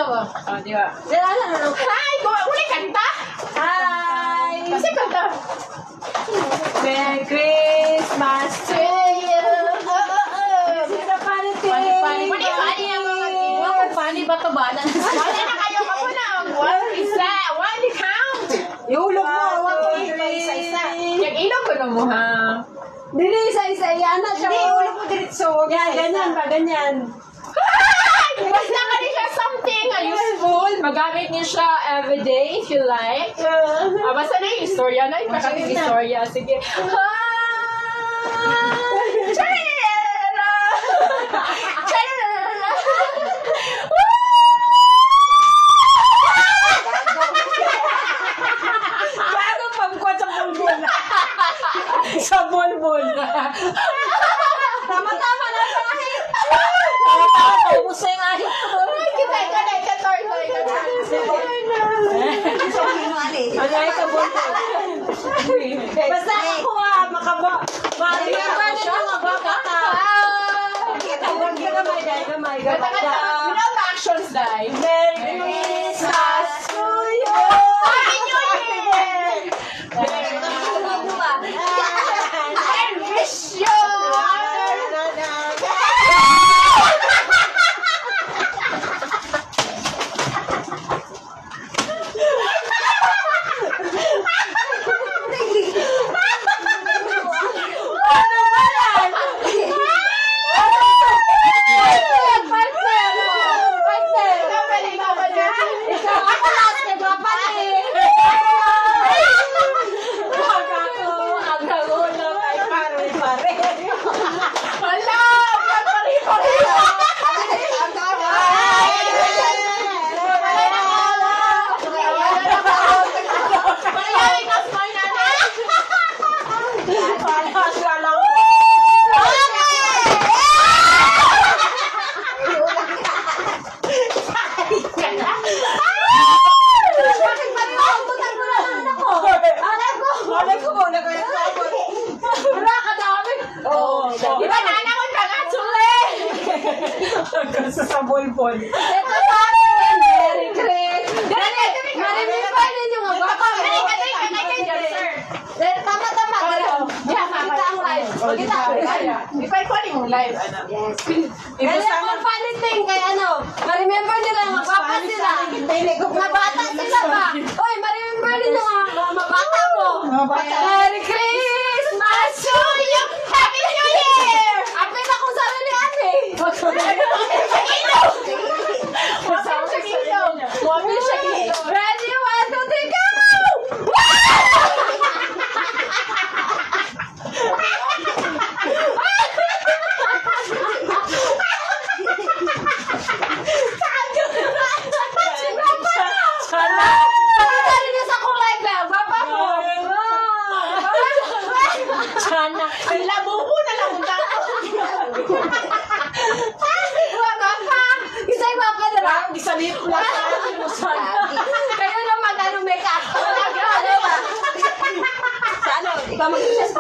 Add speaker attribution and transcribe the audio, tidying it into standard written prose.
Speaker 1: ba? Di ba? Hi! Uli kanta!
Speaker 2: Hi!
Speaker 1: Kasi kanta.
Speaker 2: Merry Christmas to you! This is a funny thing!
Speaker 1: Funny ba ito ba? Wala na kayo ka po na. One count.
Speaker 2: Iulog mo!
Speaker 1: Isa-isa. Yung ilog ko na mo ha.
Speaker 2: Dili, isa-isa. Yan na siya.
Speaker 1: Hindi, ulog mo diretso.
Speaker 2: Yan, ganyan ba? Ganyan.
Speaker 1: Basta ka rin siya something useful. Magamit niyo siya everyday if you like. Basta na yung istorya na. Ipakapit istorya. Sige.
Speaker 2: Bago pamkuha sa bulbul. Sa bulbul. Tama-tama na sa ahit. Tama-tama. Paubos na yung ahit ko. Alay ka bulbul. Basta ako makaba. Remember na yung magbabata. Huwag ka gamay, dahil gamay.
Speaker 1: Without actions, dahil.
Speaker 2: Merry Christmas to you!
Speaker 1: Happy New Year! I wish you!
Speaker 2: Sa bulbul.
Speaker 1: Ito sa akin! Merry Christmas! Marimimba ninyo nga baka mo! Tama-tama! Kita ang live. Kita ang live. Ipay-calling yung live. Yes. Kaya kung funny thing kay ma-remember nila nga baka sila. Mabata sila ba? Oy, ma-remember nila nga mabata mo. Merry Christmas to you! Happy New Year! Apit akong sarili ate. Ready, 1, 2, 3, go! Kayo na mag-make up.
Speaker 2: Ikaw mag-suggest